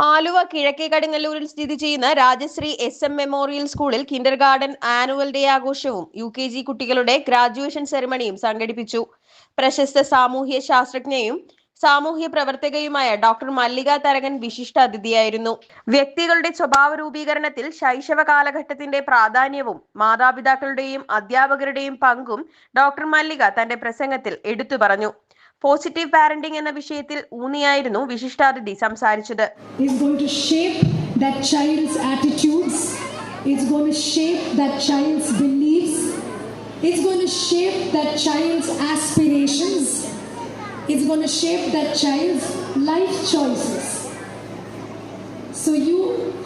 ആലുവ കിഴക്കേ കടുങ്ങല്ലൂരിൽ സ്ഥിതി ചെയ്യുന്ന രാജശ്രീ SM മെമ്മോറിയൽ സ്കൂളിൽ കിൻഡർഗാർട്ടൻ ആനുവൽ ഡേ ആഘോഷവും UKG കുട്ടികളുടെ ഗ്രാജുവേഷൻ സെറിമണിയും സംഘടിപ്പിച്ചു. പ്രശസ്ത സാമൂഹ്യ ശാസ്ത്രജ്ഞയും സാമൂഹ്യ പ്രവർത്തകയുമായ ഡോക്ടർ മല്ലിക തരകൻ വിശിഷ്ട അതിഥിയായിരുന്നു. വ്യക്തികളുടെ സ്വഭാവ രൂപീകരണത്തിൽ ശൈശവ കാലഘട്ടത്തിന്റെ പ്രാധാന്യവും മാതാപിതാക്കളുടെയും അധ്യാപകരുടെയും പങ്കും ഡോക്ടർ മല്ലിക തന്റെ പ്രസംഗത്തിൽ എടുത്തു പറഞ്ഞു. പോസിറ്റീവ് പാരന്റിംഗ് എന്ന വിഷയത്തിൽ ഊന്നിയായിരുന്നു വിശിഷ്ടാതിഥി സംസാരിച്ചത്. It's going to shape that child's attitudes. It's going to shape that child's beliefs. It's going to shape that child's aspirations. It's going to shape that child's life choices. So you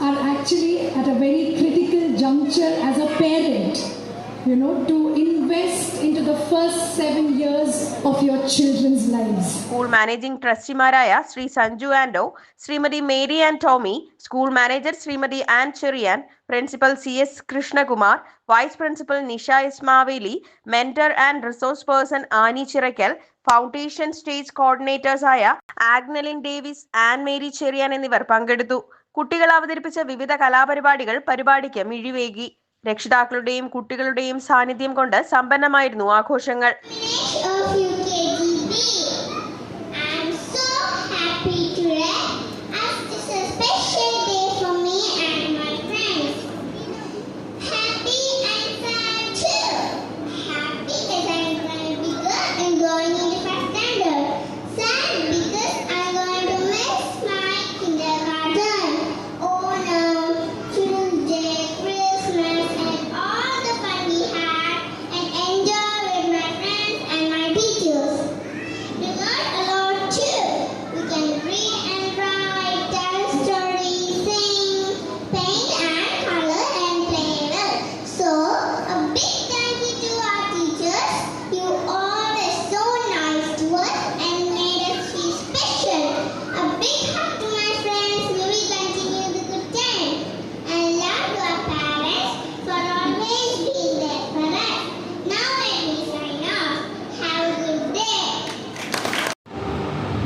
are actually at a very critical juncture as a parent, to invest into the first 7 years of your children's lives. School managing ട്രസ്റ്റിമാരായ ശ്രീ സഞ്ജു ആൻഡോ, Shrimati Mary and Tomy, school manager Shrimati Ann Cherian, principal CS Krishnakumar, vice principal Nisha Ismaveli, mentor and resource person Annie Chirakkal, foundation stage കോർഡിനേറ്റേഴ്സായ ആഗ്നലിൻ ഡേവിസ്, ആൻ മേരി ചെറിയാൻ എന്നിവർ പങ്കെടുത്തു. കുട്ടികൾ അവതരിപ്പിച്ച വിവിധ കലാപരിപാടികൾ പരിപാടിക്ക് മിഴിവേകി. രക്ഷിതാക്കളുടെയും കുട്ടികളുടെയും സാന്നിധ്യം കൊണ്ട് സമ്പന്നമായിരുന്നു ആഘോഷങ്ങൾ.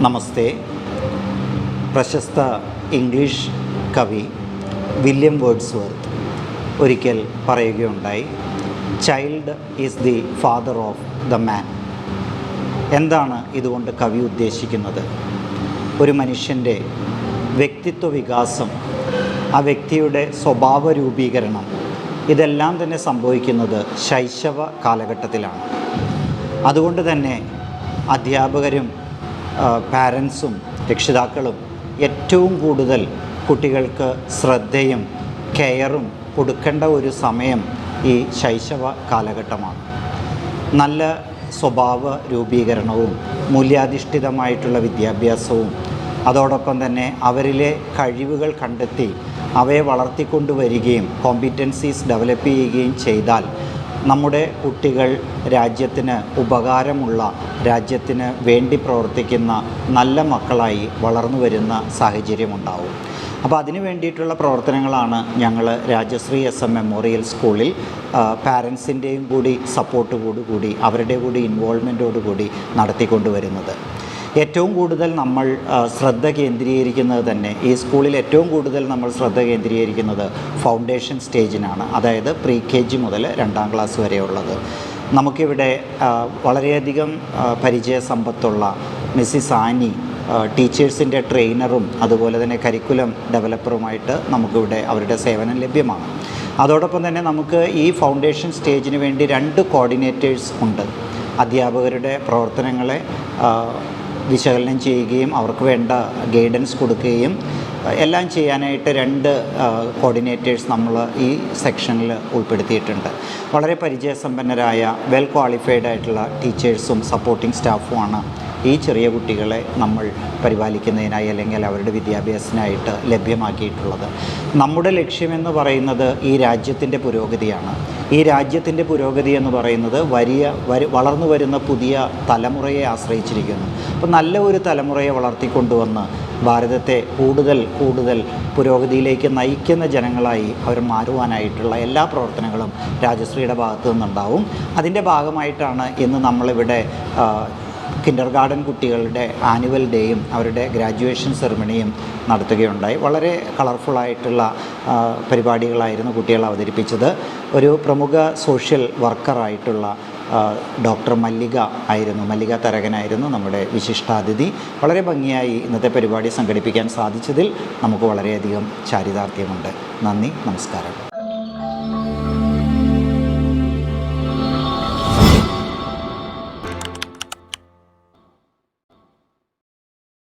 നമസ്തേ. പ്രശസ്ത ഇംഗ്ലീഷ് കവി വില്യം വേർഡ്സ്വർത്ത് ഒരിക്കൽ പറയുകയുണ്ടായി, child is the father of the man. എന്താണ് ഇതുകൊണ്ട് കവി ഉദ്ദേശിക്കുന്നത്? ഒരു മനുഷ്യൻ്റെ വ്യക്തിത്വ വികാസം, ആ വ്യക്തിയുടെ സ്വഭാവ രൂപീകരണം, ഇതെല്ലാം തന്നെ സംഭവിക്കുന്നത് ശൈശവ കാലഘട്ടത്തിലാണ്. അതുകൊണ്ട് തന്നെ അധ്യാപകരും പാരൻസും രക്ഷിതാക്കളും ഏറ്റവും കൂടുതൽ കുട്ടികൾക്ക് ശ്രദ്ധയും കെയറും കൊടുക്കേണ്ട ഒരു സമയം ഈ ശൈശവ കാലഘട്ടമാണ്. നല്ല സ്വഭാവ രൂപീകരണവും മൂല്യാധിഷ്ഠിതമായിട്ടുള്ള വിദ്യാഭ്യാസവും അതോടൊപ്പം തന്നെ അവരിലെ കഴിവുകൾ കണ്ടെത്തി അവയെ വളർത്തിക്കൊണ്ടുവരികയും കോമ്പിറ്റൻസീസ് ഡെവലപ്പ് ചെയ്യുകയും ചെയ്താൽ നമ്മുടെ കുട്ടികൾ രാജ്യത്തിന് ഉപകാരമുള്ള, രാജ്യത്തിന് വേണ്ടി പ്രവർത്തിക്കുന്ന നല്ല മക്കളായി വളർന്നു വരുന്ന സാഹചര്യമുണ്ടാവും. അപ്പോൾ അതിനു വേണ്ടിയിട്ടുള്ള പ്രവർത്തനങ്ങളാണ് ഞങ്ങൾ രാജശ്രീ SM മെമ്മോറിയൽ സ്കൂളിൽ പാരൻസിൻ്റെയും കൂടി സപ്പോർട്ടോടുകൂടി അവരുടെ കൂടി ഇൻവോൾവ്മെൻറ്റോടുകൂടി നടത്തിക്കൊണ്ടുവരുന്നത്. ഏറ്റവും കൂടുതൽ നമ്മൾ ശ്രദ്ധ കേന്ദ്രീകരിക്കുന്നത് തന്നെ ഈ സ്കൂളിൽ ഏറ്റവും കൂടുതൽ നമ്മൾ ശ്രദ്ധ കേന്ദ്രീകരിക്കുന്നത് ഫൗണ്ടേഷൻ സ്റ്റേജിനാണ്. അതായത് KG മുതൽ 2ാം ക്ലാസ് വരെയുള്ളത്. നമുക്കിവിടെ വളരെയധികം പരിചയസമ്പത്തുള്ള മിസ്സിസ് ആനി, ടീച്ചേഴ്സിൻ്റെ ട്രെയിനറും അതുപോലെ തന്നെ കരിക്കുലം ഡെവലപ്പറുമായിട്ട് നമുക്കിവിടെ അവരുടെ സേവനം ലഭ്യമാണ്. അതോടൊപ്പം തന്നെ നമുക്ക് ഈ ഫൗണ്ടേഷൻ സ്റ്റേജിന് വേണ്ടി 2 കോർഡിനേറ്റേഴ്സ് ഉണ്ട്. അധ്യാപകരുടെ പ്രവർത്തനങ്ങളെ വിശകലനം ചെയ്യുകയും അവർക്ക് വേണ്ട ഗൈഡൻസ് കൊടുക്കുകയും എല്ലാം ചെയ്യാനായിട്ട് 2 കോർഡിനേറ്റേഴ്സ് നമ്മൾ ഈ സെക്ഷനിൽ ഉൾപ്പെടുത്തിയിട്ടുണ്ട്. വളരെ പരിചയസമ്പന്നരായ വെൽ ക്വാളിഫൈഡ് ആയിട്ടുള്ള ടീച്ചേഴ്സും സപ്പോർട്ടിംഗ് സ്റ്റാഫുമാണ് ഈ ചെറിയ കുട്ടികളെ നമ്മൾ പരിപാലിക്കുന്നതിനായി അല്ലെങ്കിൽ അവരുടെ വിദ്യാഭ്യാസത്തിനായിട്ട് ലഭ്യമാക്കിയിട്ടുള്ളത്. നമ്മുടെ ലക്ഷ്യമെന്ന് പറയുന്നത് ഈ രാജ്യത്തിൻ്റെ പുരോഗതിയാണ്. ഈ രാജ്യത്തിൻ്റെ പുരോഗതി എന്ന് പറയുന്നത് വളർന്നു വരുന്ന പുതിയ തലമുറയെ ആശ്രയിച്ചിരിക്കുന്നു. അപ്പോൾ നല്ല ഒരു തലമുറയെ വളർത്തിക്കൊണ്ടുവന്ന് ഭാരതത്തെ കൂടുതൽ പുരോഗതിയിലേക്ക് നയിക്കുന്ന ജനങ്ങളായി അവർ മാറുവാനായിട്ടുള്ള എല്ലാ പ്രവർത്തനങ്ങളും രാജശ്രീയുടെ ഭാഗത്തു നിന്നുണ്ടാവും. അതിൻ്റെ ഭാഗമായിട്ടാണ് ഇന്ന് നമ്മളിവിടെ കിൻഡർ ഗാർഡൻ കുട്ടികളുടെ ആനുവൽ ഡേയും അവരുടെ ഗ്രാജുവേഷൻ സെറിമണിയും നടത്തുകയുണ്ടായി. വളരെ കളർഫുള്ളായിട്ടുള്ള പരിപാടികളായിരുന്നു കുട്ടികൾ അവതരിപ്പിച്ചത്. ഒരു പ്രമുഖ സോഷ്യൽ വർക്കറായിട്ടുള്ള ഡോക്ടർ മല്ലിക തരകനായിരുന്നു നമ്മുടെ വിശിഷ്ടാതിഥി. വളരെ ഭംഗിയായി ഇന്നത്തെ പരിപാടി സംഘടിപ്പിക്കാൻ സാധിച്ചതിൽ നമുക്ക് വളരെയധികം ചാരിതാർത്ഥ്യമുണ്ട്. നന്ദി, നമസ്കാരം.